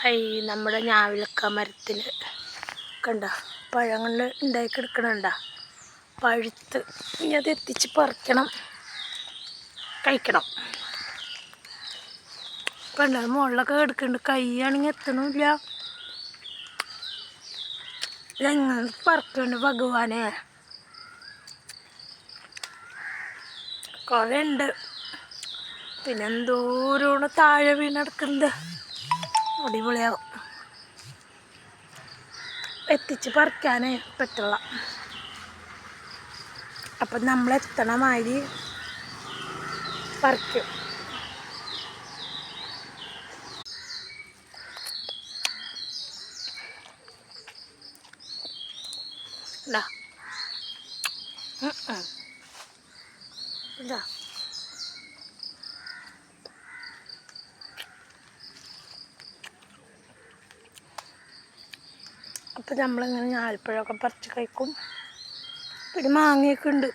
നമ്മുടെ ഞാവൽക്ക മരത്തിൽ കണ്ട പഴങ്ങൾ ഉണ്ടായി കിടക്കണണ്ട, പഴുത്ത്. ഇനി അത് എത്തിച്ച് പറിക്കണം, കഴിക്കണം. കണ്ട മുകളിലൊക്കെ കിടക്കുന്നുണ്ട്, കൈയാണെങ്കിൽ എത്തണില്ല. എങ്ങനെ പറിക്കുന്നുണ്ട് ഭഗവാനെ. കുറേ ഉണ്ട്, പിന്നെ എന്തോരോണ് താഴെ വീണെടുക്കുന്നത്. അടിപൊളിയാവും. എത്തിച്ച് പറിക്കാനേ പറ്റുള്ള. അപ്പം നമ്മൾ എത്തണ മാതിരി പറിക്കും. ഇതാ ഇതാ അപ്പം നമ്മളിങ്ങനെ ഞാലിപ്പഴമൊക്കെ പറിച്ച് കഴിക്കും. പിന്നെ മാങ്ങയൊക്കെ ഉണ്ട്.